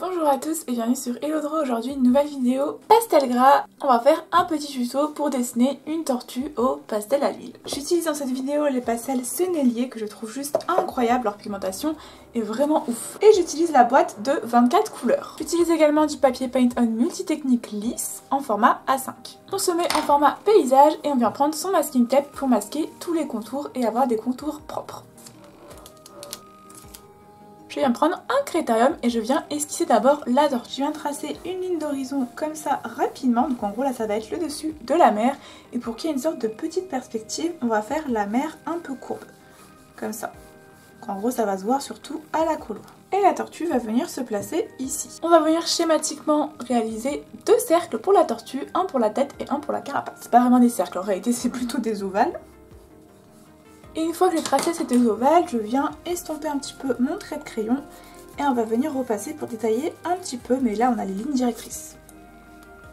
Bonjour à tous et bienvenue sur Hello. Aujourd'hui une nouvelle vidéo pastel gras. On va faire un petit tuto pour dessiner une tortue au pastel à l'huile. J'utilise dans cette vidéo les pastels Sennelier que je trouve juste incroyables, leur pigmentation est vraiment ouf. Et j'utilise la boîte de 24 couleurs. J'utilise également du papier Paint On multitechnique lisse en format A5. On se met en format paysage et on vient prendre son masking tape pour masquer tous les contours et avoir des contours propres. Je viens prendre un critérium et je viens esquisser d'abord la tortue. Je viens tracer une ligne d'horizon comme ça rapidement. Donc en gros là ça va être le dessus de la mer. Et pour qu'il y ait une sorte de petite perspective, on va faire la mer un peu courbe. Comme ça. Donc en gros ça va se voir surtout à la colo. Et la tortue va venir se placer ici. On va venir schématiquement réaliser deux cercles pour la tortue. Un pour la tête et un pour la carapace. C'est pas vraiment des cercles, en réalité c'est plutôt des ovales. Et une fois que j'ai tracé ces deux ovales, je viens estomper un petit peu mon trait de crayon et on va venir repasser pour détailler un petit peu, mais là on a les lignes directrices.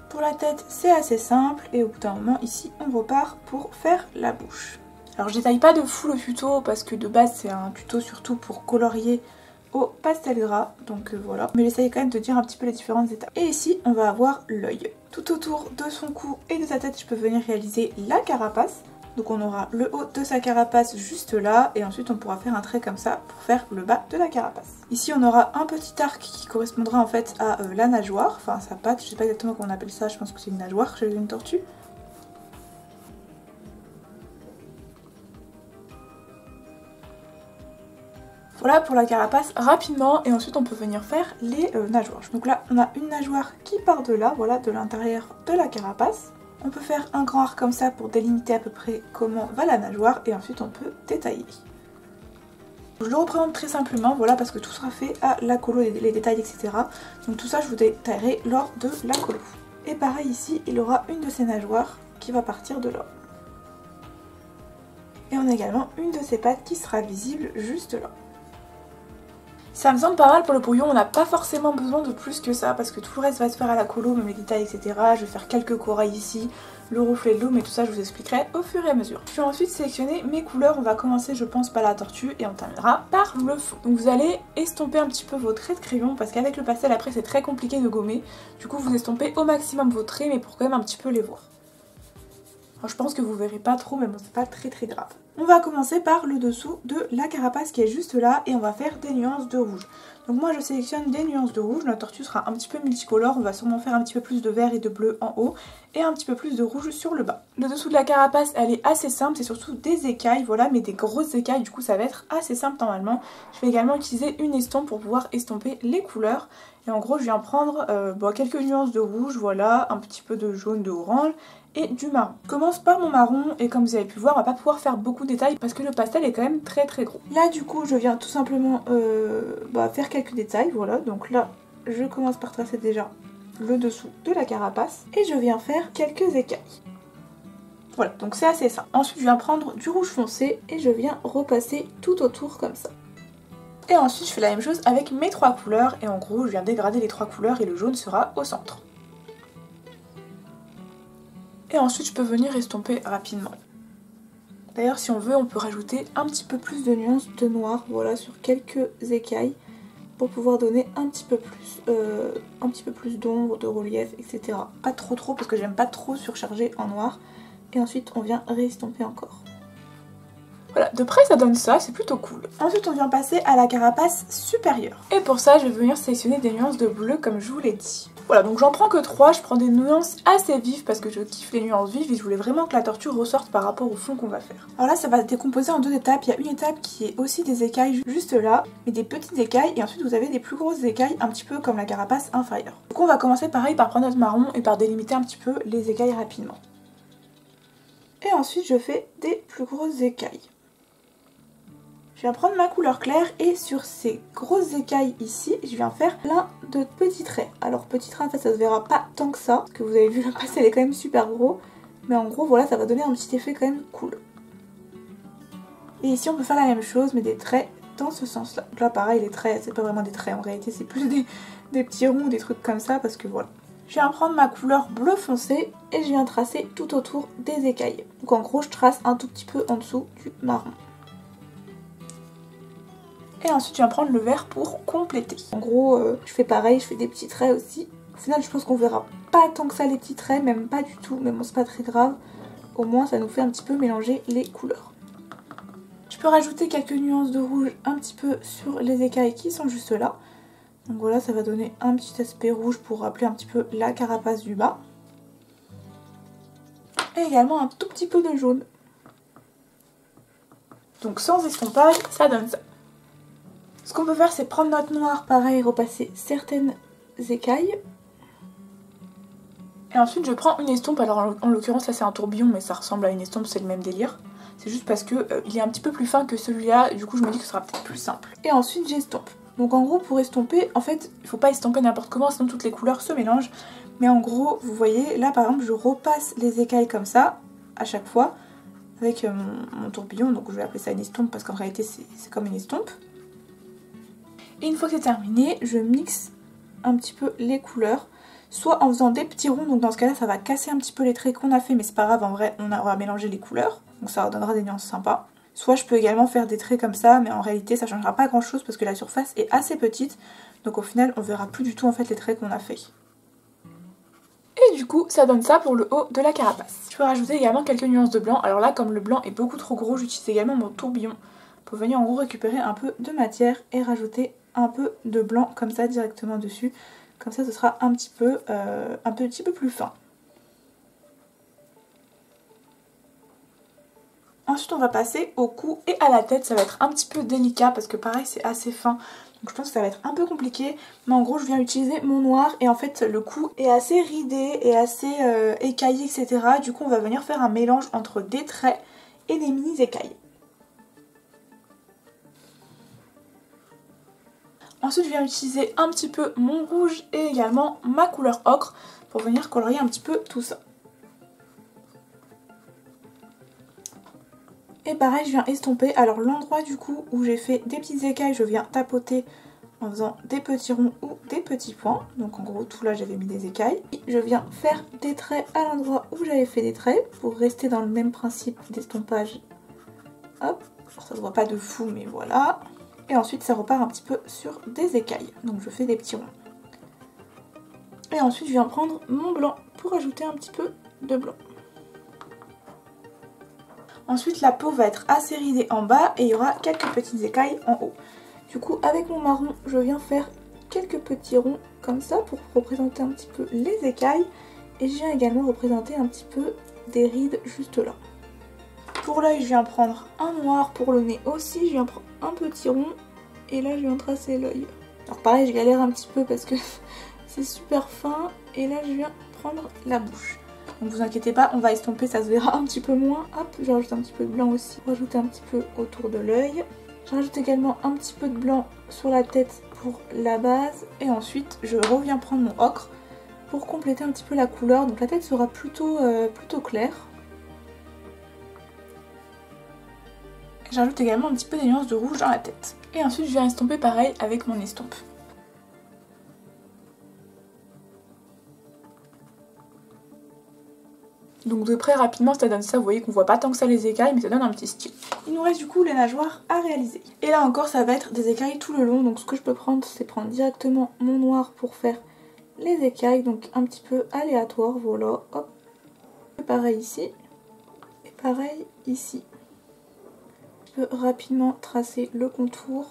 Pour la tête c'est assez simple et au bout d'un moment ici on repart pour faire la bouche. Alors je détaille pas de fou le tuto parce que de base c'est un tuto surtout pour colorier au pastel gras, donc voilà. Mais j'essaye quand même de dire un petit peu les différentes étapes. Et ici on va avoir l'œil. Tout autour de son cou et de sa tête je peux venir réaliser la carapace. Donc on aura le haut de sa carapace juste là et ensuite on pourra faire un trait comme ça pour faire le bas de la carapace. Ici on aura un petit arc qui correspondra en fait à la nageoire, enfin sa patte, je sais pas exactement comment on appelle ça, je pense que c'est une nageoire chez une tortue. Voilà pour la carapace rapidement et ensuite on peut venir faire les nageoires. Donc là on a une nageoire qui part de là, voilà, de l'intérieur de la carapace. On peut faire un grand arc comme ça pour délimiter à peu près comment va la nageoire et ensuite on peut détailler. Je le représente très simplement, voilà, parce que tout sera fait à la colo, les détails, etc. Donc tout ça je vous détaillerai lors de la colo. Et pareil ici, il aura une de ses nageoires qui va partir de là. Et on a également une de ses pattes qui sera visible juste là. Ça me semble pas mal pour le brouillon, on n'a pas forcément besoin de plus que ça parce que tout le reste va se faire à la colo, même les détails, etc. Je vais faire quelques corails ici, le reflet de l'eau, mais tout ça je vous expliquerai au fur et à mesure. Je vais ensuite sélectionner mes couleurs, on va commencer je pense par la tortue et on terminera par le fond. Donc vous allez estomper un petit peu vos traits de crayon parce qu'avec le pastel après c'est très compliqué de gommer. Du coup vous estompez au maximum vos traits mais pour quand même un petit peu les voir. Alors, je pense que vous verrez pas trop mais bon c'est pas très grave. On va commencer par le dessous de la carapace qui est juste là et on va faire des nuances de rouge. Donc moi je sélectionne des nuances de rouge, notre tortue sera un petit peu multicolore, on va sûrement faire un petit peu plus de vert et de bleu en haut et un petit peu plus de rouge sur le bas. Le dessous de la carapace elle est assez simple, c'est surtout des écailles, voilà, mais des grosses écailles, du coup ça va être assez simple normalement. Je vais également utiliser une estompe pour pouvoir estomper les couleurs. Et en gros je viens prendre quelques nuances de rouge, voilà, un petit peu de jaune, de orange et du marron. Je commence par mon marron et comme vous avez pu le voir on va pas pouvoir faire beaucoup de détails parce que le pastel est quand même très gros. Là du coup je viens tout simplement faire quelques détails, voilà, donc là je commence par tracer déjà le dessous de la carapace et je viens faire quelques écailles. Voilà, donc c'est assez simple. Ensuite je viens prendre du rouge foncé et je viens repasser tout autour comme ça. Et ensuite je fais la même chose avec mes trois couleurs et en gros je viens dégrader les trois couleurs et le jaune sera au centre. Et ensuite je peux venir estomper rapidement. D'ailleurs si on veut on peut rajouter un petit peu plus de nuances de noir, voilà, sur quelques écailles pour pouvoir donner un petit peu plus d'ombre, de relief, etc. Pas trop parce que j'aime pas trop surcharger en noir. Et ensuite on vient réestomper encore. Voilà, de près ça donne ça, c'est plutôt cool. Ensuite on vient passer à la carapace supérieure. Et pour ça je vais venir sélectionner des nuances de bleu comme je vous l'ai dit. Voilà, donc j'en prends que 3, je prends des nuances assez vives parce que je kiffe les nuances vives et je voulais vraiment que la tortue ressorte par rapport au fond qu'on va faire. Alors là ça va se décomposer en deux étapes, il y a une étape qui est aussi des écailles juste là, mais des petites écailles et ensuite vous avez des plus grosses écailles un petit peu comme la carapace inférieure. Donc on va commencer pareil par prendre notre marron et par délimiter un petit peu les écailles rapidement. Et ensuite je fais des plus grosses écailles. Je viens prendre ma couleur claire et sur ces grosses écailles ici, je viens faire plein de petits traits. Alors petits traits en fait ça se verra pas tant que ça, parce que vous avez vu le pastel est quand même super gros. Mais en gros voilà ça va donner un petit effet quand même cool. Et ici on peut faire la même chose mais des traits dans ce sens là. Donc là pareil les traits c'est pas vraiment des traits en réalité c'est plus des petits ronds ou des trucs comme ça parce que voilà. Je viens prendre ma couleur bleu foncé et je viens tracer tout autour des écailles. Donc en gros je trace un tout petit peu en dessous du marron. Et ensuite je viens prendre le vert pour compléter. En gros je fais pareil, je fais des petits traits aussi. Au final je pense qu'on verra pas tant que ça les petits traits, même pas du tout, mais bon c'est pas très grave. Au moins ça nous fait un petit peu mélanger les couleurs. Je peux rajouter quelques nuances de rouge un petit peu sur les écailles qui sont juste là. Donc voilà, ça va donner un petit aspect rouge pour rappeler un petit peu la carapace du bas. Et également un tout petit peu de jaune. Donc sans estompage, ça donne ça. Ce qu'on peut faire, c'est prendre notre noir, pareil, repasser certaines écailles. Et ensuite je prends une estompe, alors en l'occurrence là c'est un tourbillon mais ça ressemble à une estompe, c'est le même délire. C'est juste parce que il est un petit peu plus fin que celui-là, du coup je me dis que ce sera peut-être plus simple. Et ensuite j'estompe. Donc en gros pour estomper, en fait il faut pas estomper n'importe comment sinon toutes les couleurs se mélangent. Mais en gros vous voyez là par exemple je repasse les écailles comme ça à chaque fois avec mon tourbillon. Donc je vais appeler ça une estompe parce qu'en réalité c'est comme une estompe. Et une fois que c'est terminé, je mixe un petit peu les couleurs. Soit en faisant des petits ronds, donc dans ce cas là ça va casser un petit peu les traits qu'on a fait, mais c'est pas grave, en vrai on va mélanger les couleurs, donc ça donnera des nuances sympas. Soit je peux également faire des traits comme ça, mais en réalité ça changera pas grand chose parce que la surface est assez petite, donc au final on verra plus du tout en fait les traits qu'on a fait. Et du coup ça donne ça pour le haut de la carapace. Je peux rajouter également quelques nuances de blanc, alors là comme le blanc est beaucoup trop gros, j'utilise également mon tourbillon pour venir en gros récupérer un peu de matière et rajouter un peu de blanc comme ça directement dessus. Comme ça ce sera un petit peu plus fin. Ensuite on va passer au cou et à la tête, ça va être un petit peu délicat parce que pareil c'est assez fin. Donc je pense que ça va être un peu compliqué. Mais en gros je viens utiliser mon noir et en fait le cou est assez ridé et assez écaillé etc. Du coup on va venir faire un mélange entre des traits et des mini écailles. Ensuite je viens utiliser un petit peu mon rouge et également ma couleur ocre pour venir colorier un petit peu tout ça. Et pareil je viens estomper, alors l'endroit du coup où j'ai fait des petites écailles je viens tapoter en faisant des petits ronds ou des petits points. Donc en gros tout là j'avais mis des écailles. Et je viens faire des traits à l'endroit où j'avais fait des traits pour rester dans le même principe d'estompage. Hop, ça se voit pas de fou mais voilà. Et ensuite ça repart un petit peu sur des écailles. Donc je fais des petits ronds. Et ensuite je viens prendre mon blanc pour ajouter un petit peu de blanc. Ensuite la peau va être assez ridée en bas et il y aura quelques petites écailles en haut. Du coup avec mon marron je viens faire quelques petits ronds comme ça pour représenter un petit peu les écailles. Et je viens également représenter un petit peu des rides juste là. Pour l'œil je viens prendre un noir, pour le nez aussi je viens prendre un petit rond et là je viens tracer l'œil. Alors pareil je galère un petit peu parce que c'est super fin et là je viens prendre la bouche. Donc vous inquiétez pas, on va estomper, ça se verra un petit peu moins. Hop, je rajoute un petit peu de blanc aussi, rajouter un petit peu autour de l'œil. Je rajoute également un petit peu de blanc sur la tête pour la base et ensuite je reviens prendre mon ocre pour compléter un petit peu la couleur. Donc la tête sera plutôt claire. J'ajoute également un petit peu des nuances de rouge dans la tête. Et ensuite je viens estomper pareil avec mon estompe. Donc de près rapidement ça donne ça, vous voyez qu'on voit pas tant que ça les écailles mais ça donne un petit style. Il nous reste du coup les nageoires à réaliser. Et là encore ça va être des écailles tout le long, donc ce que je peux prendre c'est prendre directement mon noir pour faire les écailles, donc un petit peu aléatoire, voilà, hop. Et pareil ici, et pareil ici. Je peux rapidement tracer le contour.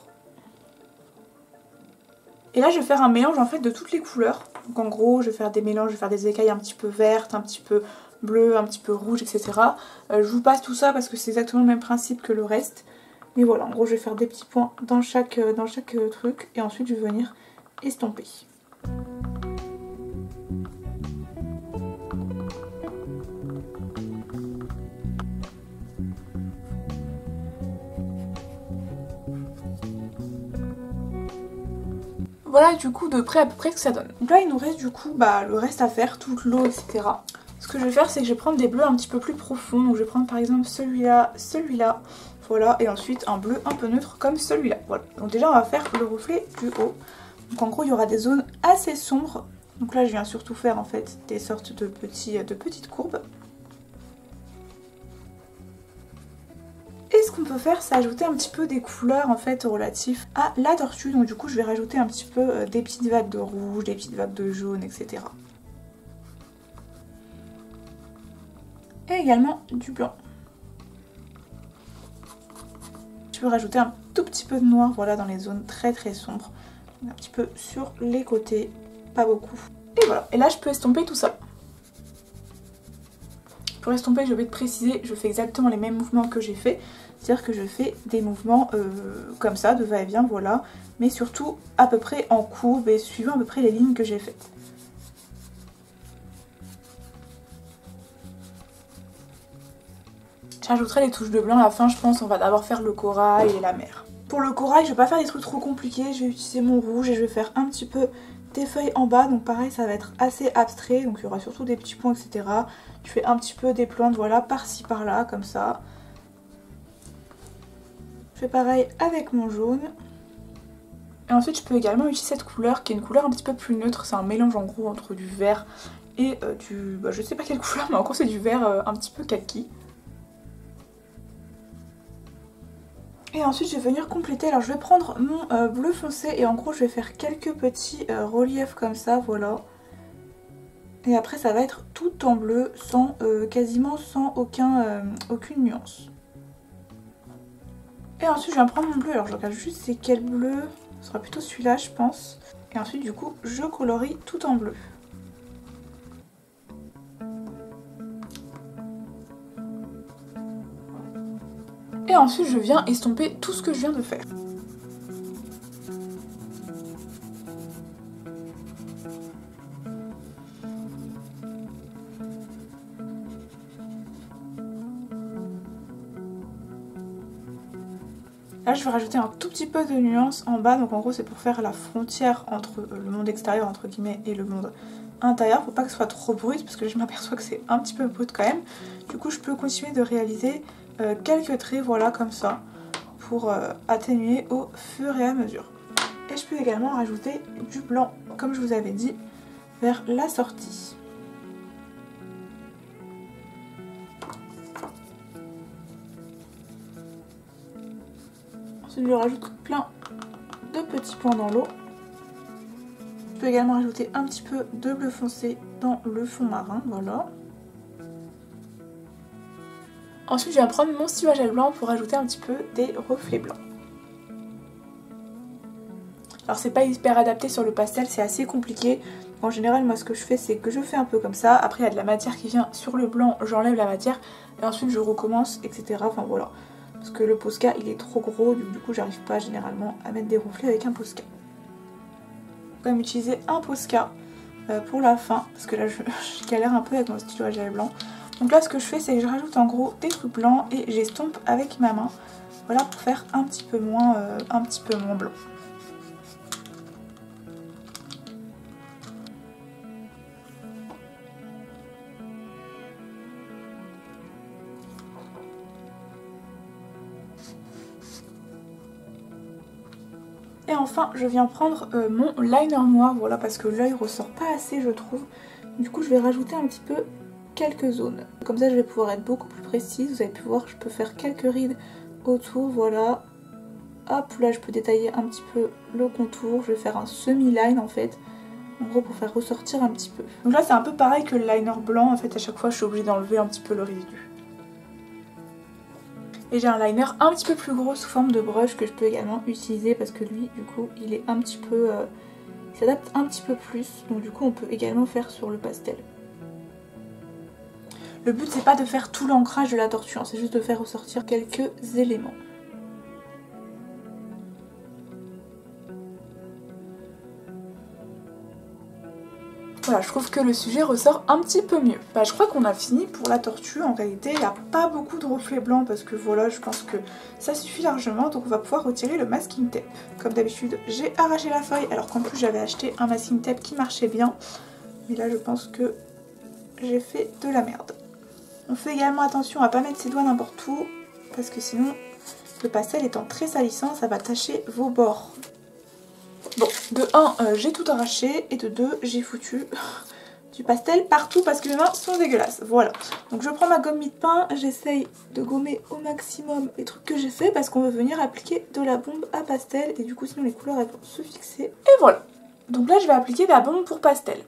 Et là je vais faire un mélange en fait de toutes les couleurs. Donc en gros je vais faire des mélanges, je vais faire des écailles un petit peu vertes, un petit peu bleu, un petit peu rouge, etc. Je vous passe tout ça parce que c'est exactement le même principe que le reste. Mais voilà, en gros je vais faire des petits points dans chaque truc et ensuite je vais venir estomper. Voilà du coup de près à peu près ce que ça donne. Donc là il nous reste du coup le reste à faire, toute l'eau, etc. Ce que je vais faire c'est que je vais prendre des bleus un petit peu plus profonds. Donc je vais prendre par exemple celui-là, celui-là, voilà, et ensuite un bleu un peu neutre comme celui-là. Voilà. Donc déjà on va faire le reflet du haut. Donc en gros il y aura des zones assez sombres. Donc là je viens surtout faire en fait des sortes de petites courbes. Et ce qu'on peut faire, c'est ajouter un petit peu des couleurs en fait relatifs à la tortue. Donc du coup je vais rajouter un petit peu des petites vagues de rouge, des petites vagues de jaune, etc. Et également du blanc. Je peux rajouter un tout petit peu de noir, voilà, dans les zones très très sombres. Un petit peu sur les côtés, pas beaucoup. Et voilà, et là je peux estomper tout ça. Pour estomper, je vais te préciser, je fais exactement les mêmes mouvements que j'ai fait. C'est-à-dire que je fais des mouvements comme ça, de va-et-vient, voilà. Mais surtout à peu près en courbe et suivant à peu près les lignes que j'ai faites. J'ajouterai les touches de blanc à la fin, je pense. On va d'abord faire le corail et la mer. Pour le corail, je vais pas faire des trucs trop compliqués. Je vais utiliser mon rouge et je vais faire un petit peu des feuilles en bas. Donc pareil, ça va être assez abstrait. Donc il y aura surtout des petits points, etc. Je fais un petit peu des plantes, voilà, par-ci, par-là, comme ça. Je fais pareil avec mon jaune. Et ensuite, je peux également utiliser cette couleur qui est une couleur un petit peu plus neutre. C'est un mélange en gros entre du vert et du... je sais pas quelle couleur, mais en gros c'est du vert un petit peu kaki. Et ensuite je vais venir compléter, alors je vais prendre mon bleu foncé et en gros je vais faire quelques petits reliefs comme ça, voilà. Et après ça va être tout en bleu, sans quasiment sans aucune nuance. Et ensuite je vais prendre mon bleu, alors je regarde juste c'est quel bleu, ce sera plutôt celui-là je pense. Et ensuite du coup je colorie tout en bleu. Et ensuite je viens estomper tout ce que je viens de faire. Là je vais rajouter un tout petit peu de nuance en bas, donc en gros c'est pour faire la frontière entre le monde extérieur entre guillemets et le monde intérieur, pour pas que ce soit trop brut parce que là je m'aperçois que c'est un petit peu brut quand même. Du coup je peux continuer de réaliser quelques traits, voilà, comme ça, pour atténuer au fur et à mesure. Et je peux également rajouter du blanc, comme je vous avais dit, vers la sortie. Ensuite je rajoute plein de petits points dans l'eau. Je peux également rajouter un petit peu de bleu foncé dans le fond marin, voilà. Ensuite je vais prendre mon stylo à gel blanc pour ajouter un petit peu des reflets blancs. Alors c'est pas hyper adapté sur le pastel, c'est assez compliqué. En général moi ce que je fais c'est que je fais un peu comme ça. Après il y a de la matière qui vient sur le blanc, j'enlève la matière et ensuite je recommence, etc. Enfin voilà. Parce que le Posca il est trop gros, du coup j'arrive pas généralement à mettre des reflets avec un Posca. Quand même utiliser un Posca pour la fin, parce que là je galère un peu avec mon stylo à gel blanc. Donc là ce que je fais c'est que je rajoute en gros des trucs blancs et j'estompe avec ma main. Voilà, pour faire un petit peu moins blanc. Et enfin je viens prendre mon liner noir, voilà, parce que l'œil ressort pas assez je trouve. Du coup je vais rajouter un petit peu quelques zones. Comme ça je vais pouvoir être beaucoup plus précise. Vous avez pu voir, je peux faire quelques rides autour, voilà. Hop, là je peux détailler un petit peu le contour. Je vais faire un semi-line en fait. En gros pour faire ressortir un petit peu. Donc là c'est un peu pareil que le liner blanc, en fait à chaque fois je suis obligée d'enlever un petit peu le résidu. Et j'ai un liner un petit peu plus gros sous forme de brush que je peux également utiliser parce que lui du coup il est un petit peu... il s'adapte un petit peu plus, donc du coup on peut également faire sur le pastel. Le but c'est pas de faire tout l'ancrage de la tortue, hein, c'est juste de faire ressortir quelques éléments. Voilà, je trouve que le sujet ressort un petit peu mieux. Bah, je crois qu'on a fini pour la tortue. En réalité, il n'y a pas beaucoup de reflets blancs parce que voilà, je pense que ça suffit largement. Donc on va pouvoir retirer le masking tape. Comme d'habitude, j'ai arraché la feuille alors qu'en plus j'avais acheté un masking tape qui marchait bien. Mais là, je pense que j'ai fait de la merde. On fait également attention à ne pas mettre ses doigts n'importe où parce que sinon, le pastel étant très salissant, ça va tacher vos bords. Bon, de 1, j'ai tout arraché et de 2, j'ai foutu du pastel partout parce que mes mains sont dégueulasses. Voilà. Donc je prends ma gomme mie-de-pain, j'essaye de gommer au maximum les trucs que j'ai fait parce qu'on va venir appliquer de la bombe à pastel et du coup sinon les couleurs elles vont se fixer. Et voilà. Donc là je vais appliquer de la bombe pour pastel.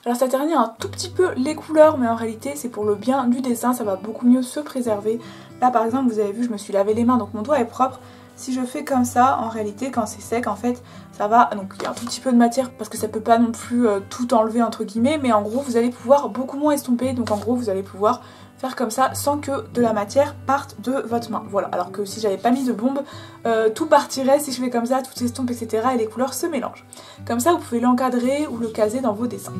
Alors ça ternit un tout petit peu les couleurs, mais en réalité c'est pour le bien du dessin, ça va beaucoup mieux se préserver. Là par exemple vous avez vu, je me suis lavé les mains donc mon doigt est propre. Si je fais comme ça, en réalité quand c'est sec en fait ça va, donc il y a un tout petit peu de matière parce que ça peut pas non plus tout enlever entre guillemets, mais en gros vous allez pouvoir beaucoup moins estomper, donc en gros vous allez pouvoir faire comme ça sans que de la matière parte de votre main. Voilà, alors que si j'avais pas mis de bombe, tout partirait si je fais comme ça, tout s'estompe etc. et les couleurs se mélangent. Comme ça vous pouvez l'encadrer ou le caser dans vos dessins.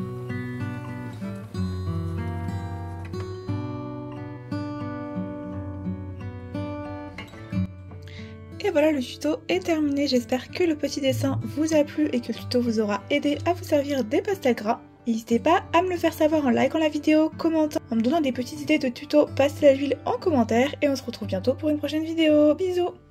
Et voilà, le tuto est terminé, j'espère que le petit dessin vous a plu et que le tuto vous aura aidé à vous servir des pastels gras. N'hésitez pas à me le faire savoir en likant la vidéo, commentant, en me donnant des petites idées de tuto pastel à l'huile en commentaire et on se retrouve bientôt pour une prochaine vidéo. Bisous!